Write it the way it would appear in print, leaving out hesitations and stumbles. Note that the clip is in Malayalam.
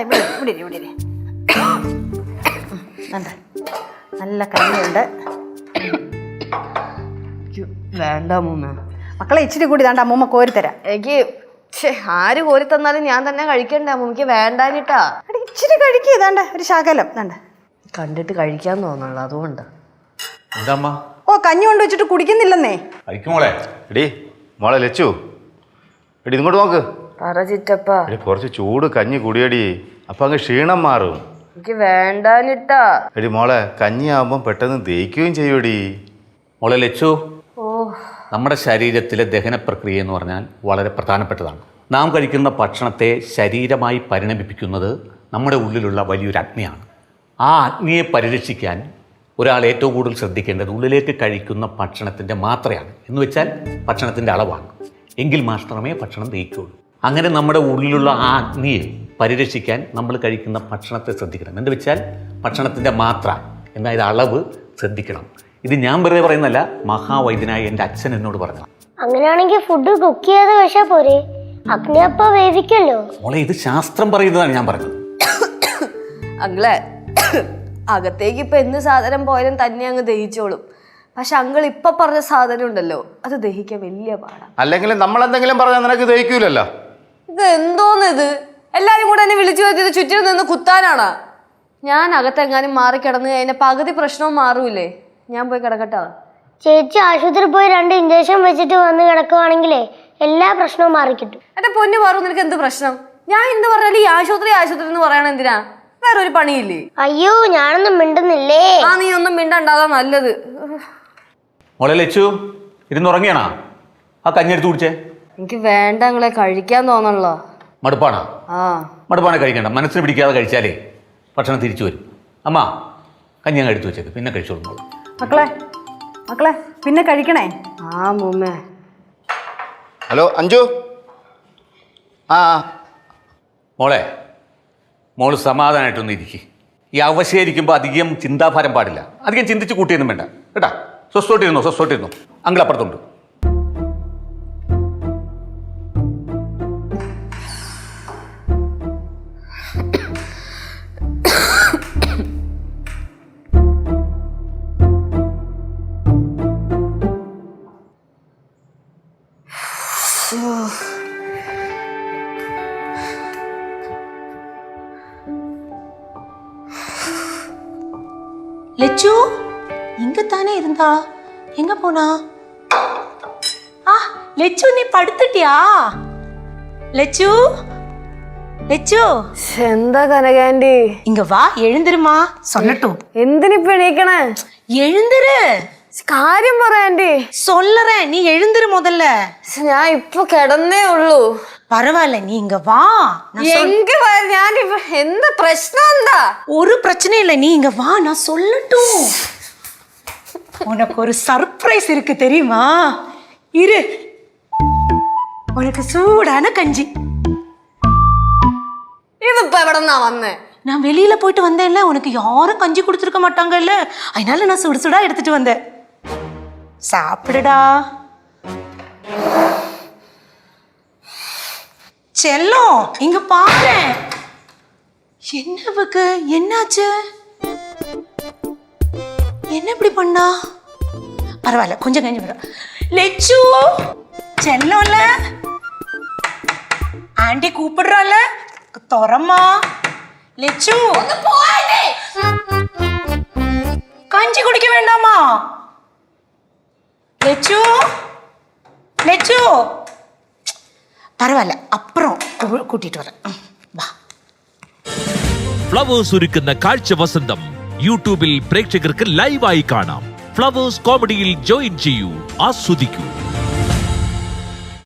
ഇവിടെ നല്ല കഞ്ഞിയുണ്ട്. വേണ്ട അമ്മൂമ്മ. മക്കളെ ഇച്ചിരി കൂടി താണ്ട അമ്മൂമ്മ കോരിത്തരാം. എനിക്ക് ആര് കോരി തന്നാലും ഞാൻ തന്നെ കഴിക്കണ്ടേ അമ്മൂമ്മക്ക് വേണ്ടാനിട്ടാ. ഇച്ചിരി കഴിക്കുക. ഇതാണ്ട ഒരു ശകലം താണ്ട കണ്ടിട്ട് കഴിക്കാൻ തോന്നുള്ളൂ അതുകൊണ്ട്. ഓ കഞ്ഞി കൊണ്ട് വെച്ചിട്ട് കുടിക്കുന്നില്ലെന്നേ. കഴിക്കുമോളെ. എടി മോളെ ലച്ചു, എടി ഇങ്ങോട്ട് നോക്ക്. പറ ചിറ്റപ്പ. കുറച്ച് ചൂട് കഞ്ഞി കുടിയടി, അപ്പൊ അങ്ങ് ക്ഷീണം മാറും. എനിക്ക് വേണ്ടാനിട്ടാ. എടി മോളെ, കഞ്ഞിയാവുമ്പം പെട്ടെന്ന് ദഹിക്കുകയും ചെയ്യൂടി. മോളെ ലച്ചു, നമ്മുടെ ശരീരത്തിലെ ദഹന പ്രക്രിയ എന്ന് പറഞ്ഞാൽ വളരെ പ്രധാനപ്പെട്ടതാണ്. നാം കഴിക്കുന്ന ഭക്ഷണത്തെ ശരീരമായി പരിണമിപ്പിക്കുന്നത് നമ്മുടെ ഉള്ളിലുള്ള വലിയൊരു അഗ്നിയാണ്. ആ അഗ്നിയെ പരിരക്ഷിക്കാൻ ഒരാൾ ഏറ്റവും കൂടുതൽ ശ്രദ്ധിക്കേണ്ടത് ഉള്ളിലേക്ക് കഴിക്കുന്ന ഭക്ഷണത്തിൻ്റെ മാത്രയാണ്, എന്ന് വെച്ചാൽ ഭക്ഷണത്തിൻ്റെ അളവാണ്. എങ്കിൽ മാത്രമേ ഭക്ഷണം ദഹിക്കുകയുള്ളൂ. അങ്ങനെ നമ്മുടെ ഉള്ളിലുള്ള ആ അഗ്നിയെ പരിരക്ഷിക്കാൻ നമ്മൾ കഴിക്കുന്ന ഭക്ഷണത്തെ ശ്രദ്ധിക്കണം. എന്ന് വെച്ചാൽ ഭക്ഷണത്തിൻ്റെ മാത്ര, അതായത് അളവ് ശ്രദ്ധിക്കണം. ഇത് ഞാൻ വെറുതെ പറയുന്നല്ല, മഹാവൈദ്യനായ എൻ്റെ അച്ഛൻ എന്നോട് പറഞ്ഞു. അങ്ങനെയാണെങ്കിൽ ഫുഡ് കുക്ക് ചെയ്ത് കഴിച്ചാൽ പോരെ, അഗ്നി അപ്പ വേവിക്കല്ലോ. മോളെ, ഇത് ശാസ്ത്രം പറയുന്നതാണ് ഞാൻ പറഞ്ഞത്. അങ്ങളെ, അകത്തേക്ക് ഇപ്പൊ എന്ത് സാധനം പോയാലും തന്നെ അങ്ങ് ദഹിച്ചോളും. പക്ഷെ അങ്ങൾ ഇപ്പൊ പറഞ്ഞ സാധനം ഉണ്ടല്ലോ, അത് ദഹിക്കാൻ വലിയ പാടാണ്. അല്ലെങ്കിൽ നമ്മൾ എന്തെങ്കിലും പറഞ്ഞാൽ നിനക്ക് ദഹിക്കൂലല്ലോ. ഇത് എന്തോന്നിത്, എല്ലാരും കൂടെ എന്നെ വിളിച്ചു വരുത്തിയത് ചുറ്റിനും നിന്ന് കുത്താനാണ്. ഞാൻ അകത്തെങ്ങാനും മാറിക്കിടന്ന് കഴിഞ്ഞ പകുതി പ്രശ്നവും മാറൂലേ. ഞാൻ പോയി കിടക്കട്ടോ. ചേച്ചി ആശുപത്രി പോയി 2 ഇഞ്ചക്ഷൻ വെച്ചിട്ട് വന്ന് കിടക്കുവാണെങ്കിലേ എല്ലാ പ്രശ്നവും മാറിക്കിട്ടും. എന്റെ പൊന്നു മാറും, നിനക്ക് എന്ത് പ്രശ്നം? ഞാൻ എന്ത് പറഞ്ഞാലും ഈ ആശുപത്രി എന്ന് പറയണ എന്തിനാ? വേറെ ഒരു പണിയില്ലേ? അയ്യോ, ഞാനൊന്നും മിണ്ടുന്നില്ലേ. നീ ഒന്നും മിണ്ടണ്ടാകാ നല്ലത്. മോളെ ലച്ചു, ഇരുന്നുറങ്ങിയാണോ? ആ കഞ്ഞി എടുത്ത് കുടിച്ചേ. എനിക്ക് വേണ്ട, നിങ്ങളെ കഴിക്കാൻ തോന്നണല്ലോ. മടുപ്പാണോ? മടുപ്പാണ് കഴിക്കണ്ട. മനസ്സിന് പിടിക്കാതെ കഴിച്ചാലേ ഭക്ഷണം തിരിച്ചു വരും. അമ്മ, കഞ്ഞി അങ്ങ് എടുത്തു വെച്ചേക്ക്, പിന്നെ കഴിച്ചോളൂ. മക്കളെ പിന്നെ കഴിക്കണേ. മൂമ്മേ. ഹലോ അഞ്ജു. മോള് സമാധാനമായിട്ടൊന്നും ഇരിക്കും. ഈ അവശേരിക്കുമ്പോൾ അധികം ചിന്താഭാരം പാടില്ല. അധികം ചിന്തിച്ച് കൂട്ടിയൊന്നും വേണ്ട കേട്ടാ. സ്വസ്ഥോട്ടിരുന്നു. അങ്കിൾ അപ്പുറത്തുണ്ട്. லெச்சு இங்கத்தானே இருந்தா, எங்க போனா? லெச்சு, நீ படுத்துட்டியா? லெச்சு എന്താ കനകാൻഡി? இங்க வா, எழுந்திருமா சொல்லட்டும். എന്തിനിപ്പ എണീക്കണേ? எழுந்திரு, കാര്യം പറയാൻഡി. சொல்லறேன், நீ எழுந்திரு முதல்ல. ഞാൻ ഇപ്പൊ കിടന്നേ ഉള്ളൂ. பரவாயில்ல, நீ இங்க வா. ഞാനിപ്പ എന്താ പ്രശ്നം? എന്താ? ஒரு பிரச்சனை இல்லை, நீ இங்க வா, நான் சொல்லட்டும். உனக்கு ஒரு சர்ப்ரைஸ் இருக்கு தெரியுமா? இரு, உனக்கு சூடான கஞ்சி. ഇതിപ്പോ എവിടെന്നാ വന്നേ? நான் வெளியில போயிட்டு வந்தேன்ல, உனக்கு யாரும் கஞ்சி கொடுத்துருக்க மாட்டாங்கல்ல, அதனால நான் சுடு சுடா எடுத்துட்டு வந்தேன். சாப்பிடுடா செல்லம். இங்க பாரு, என்னவுக்கு என்னாச்சு? என்ன இப்படி பண்ணா? பரவாயில்ல, கொஞ்சம் கஞ்சி விட. லெச்சு செல்லம்ல, ஆண்டி கூப்பிடுறால, தொரம்மா. லெச்சு, கஞ்சி குடிக்க வேண்டாமா? லெச்சு பரவாயில்ல, அப்புறம் கூட்டிட்டு வரேன். வா. ഫ്ലവേഴ്സ് ഒരുക്കുന്ന കാഴ്ച വസന്തം യൂട്യൂബിൽ പ്രേക്ഷകർക്ക് ലൈവായി കാണാം. ഫ്ലവേഴ്സ് കോമഡിയിൽ ജോയിൻ ചെയ്യൂ, ആസ്വദിക്കൂ.